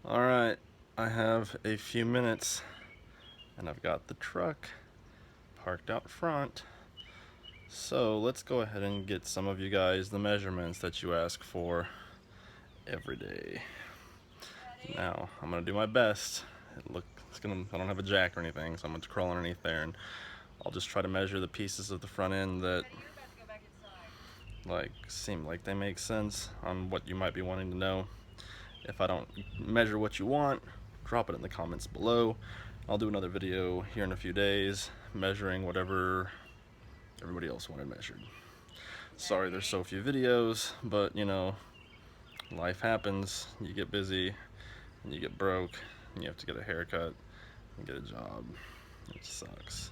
Alright, I have a few minutes and I've got the truck parked out front. So let's go ahead and get some of you guys the measurements that you ask for every day. Now, I'm gonna do my best. I don't have a jack or anything, so I'm gonna crawl underneath there and I'll just try to measure the pieces of the front end that seem like they make sense on what you might be wanting to know. If I don't measure what you want, drop it in the comments below. I'll do another video here in a few days measuring whatever everybody else wanted measured. Sorry there's so few videos, but you know, life happens. You get busy and you get broke and you have to get a haircut and get a job. It sucks.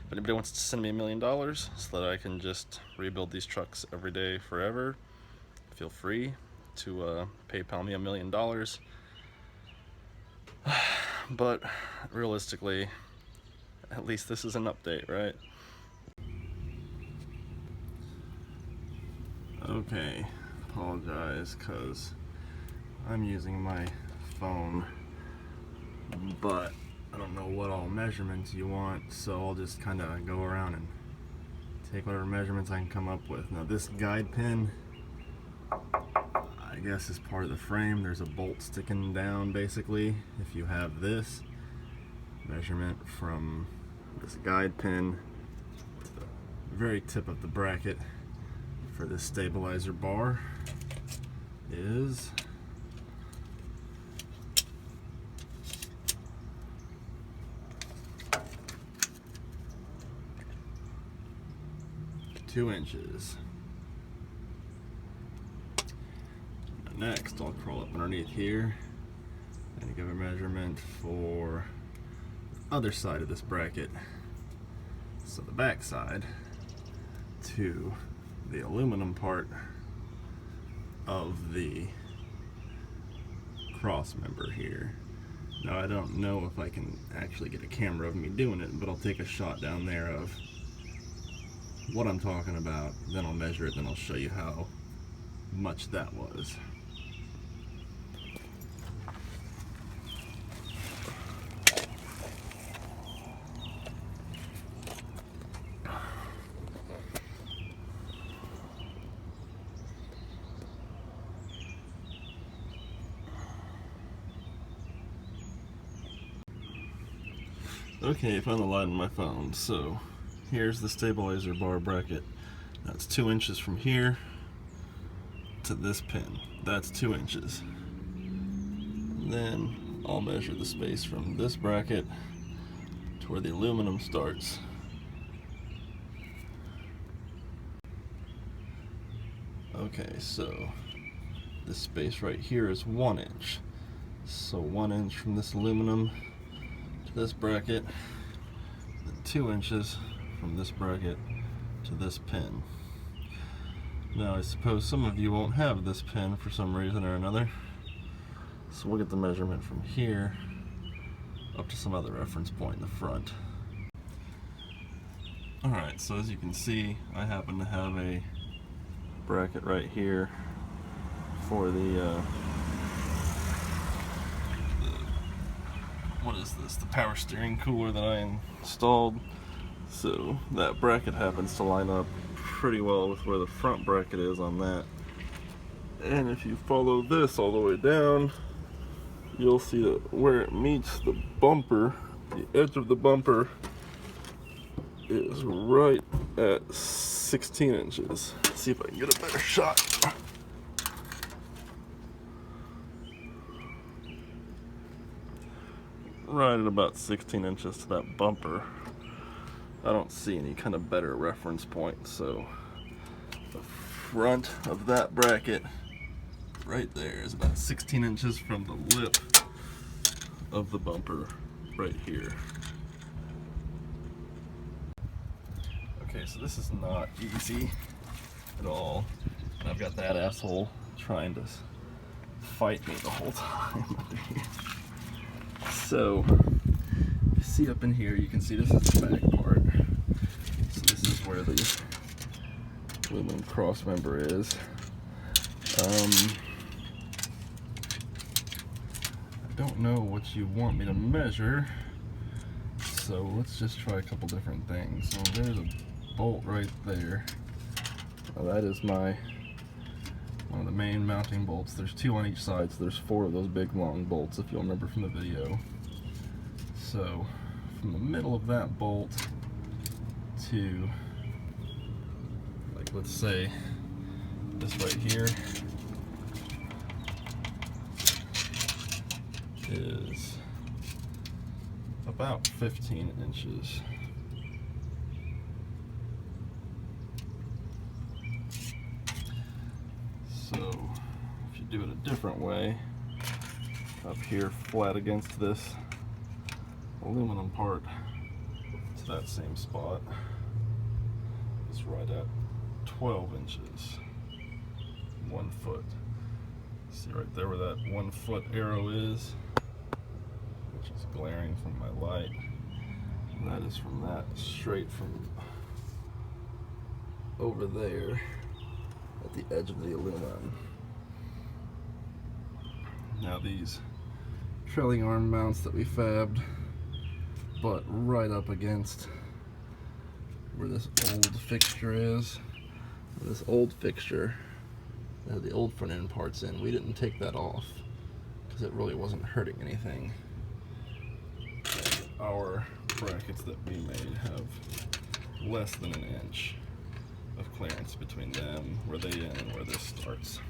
If anybody wants to send me $1 million so that I can just rebuild these trucks every day forever, feel free to PayPal me $1 million. But realistically, at least this is an update, right? Okay, apologize because I'm using my phone, but I don't know what all measurements you want, so I'll just kind of go around and take whatever measurements I can come up with. Now this guide pin, I guess, is part of the frame. There's a bolt sticking down basically. If you have this measurement from this guide pin to the very tip of the bracket for this stabilizer bar is 2 inches. Next, I'll crawl up underneath here and give a measurement for the other side of this bracket. So the back side to the aluminum part of the cross member here. Now I don't know if I can actually get a camera of me doing it, but I'll take a shot down there of what I'm talking about, then I'll measure it, then I'll show you how much that was. Okay, I found the light on my phone. So here's the stabilizer bar bracket. That's 2 inches from here to this pin. That's 2 inches. Then I'll measure the space from this bracket to where the aluminum starts. Okay, so this space right here is 1 inch. So 1 inch from this aluminum to this bracket, then 2 inches from this bracket to this pin. Now I suppose some of you won't have this pin for some reason or another, so we'll get the measurement from here up to some other reference point in the front. Alright, so as you can see, I happen to have a bracket right here for the what is this? The power steering cooler that I installed. So that bracket happens to line up pretty well with where the front bracket is on that. And if you follow this all the way down, you'll see that where it meets the bumper, the edge of the bumper is right at 16 inches. Let's see if I can get a better shot. Right at about 16 inches to that bumper. I don't see any kind of better reference point, so the front of that bracket right there is about 16 inches from the lip of the bumper right here. Okay, so this is not easy at all. And I've got that asshole trying to fight me the whole time. So, if you see up in here, you can see this is the back part. So this is where the aluminum cross member is. don't know what you want me to measure, so let's just try a couple different things. So there's a bolt right there. Now that is one of the main mounting bolts. There's 2 on each side, so there's 4 of those big long bolts if you'll remember from the video. So from the middle of that bolt to, like, let's say this right here is about 15 inches. So if you do it a different way, up here flat against this aluminum part to that same spot, it's right at 12 inches, 1 foot. See right there where that 1 foot arrow is, which is glaring from my light. And that is from that, straight from over there at the edge of the aluminum. Now these trailing arm mounts that we fabbed butt right up against where this old fixture is. This old fixture that had the old front end parts in, we didn't take that off because it really wasn't hurting anything. And our brackets that we made have less than an inch of clearance between them, where they end and where this starts.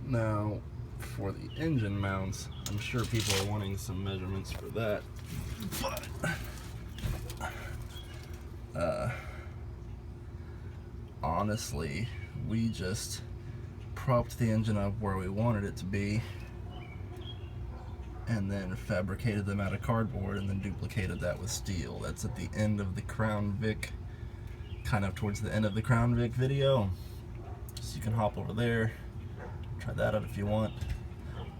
Now, for the engine mounts, I'm sure people are wanting some measurements for that, but honestly, we just propped the engine up where we wanted it to be and then fabricated them out of cardboard and then duplicated that with steel. That's at the end of the Crown Vic, kind of towards the end of the Crown Vic video, so you can hop over there, try that out if you want,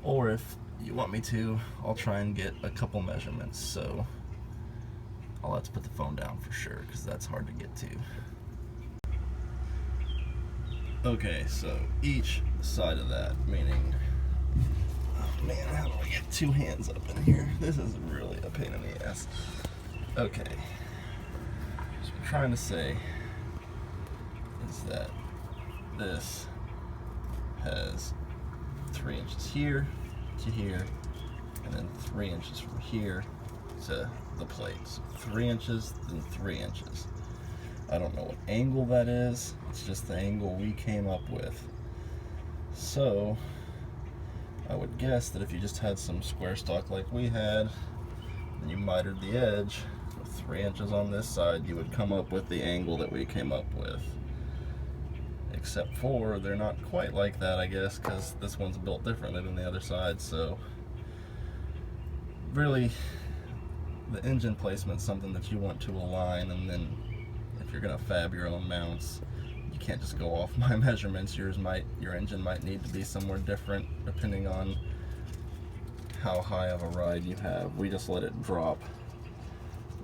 or if you want me to, I'll try and get a couple measurements. So I'll have to put the phone down for sure because that's hard to get to. Okay, so each side of that, meaning, oh man, how do I get 2 hands up in here? This is really a pain in the ass. Okay, so what I'm trying to say is that this has 3 inches here to here, and then 3 inches from here to the plate. So 3 inches, then 3 inches. I don't know what angle that is, it's just the angle we came up with. So I would guess that if you just had some square stock like we had, and you mitered the edge with 3 inches on this side, you would come up with the angle that we came up with. Except for they're not quite like that, I guess, because this one's built differently than the other side. So really, the engine placement's something that you want to align, and then if you're gonna fab your own mounts, you can't just go off my measurements. Your engine might need to be somewhere different depending on how high of a ride you have. We just let it drop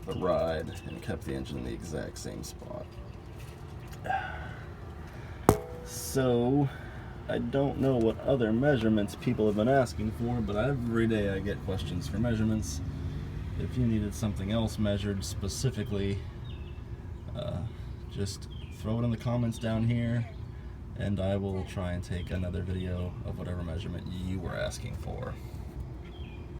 the ride and kept the engine in the exact same spot. So I don't know what other measurements people have been asking for, but every day I get questions for measurements. If you needed something else measured specifically, just throw it in the comments down here, and I will try and take another video of whatever measurement you were asking for.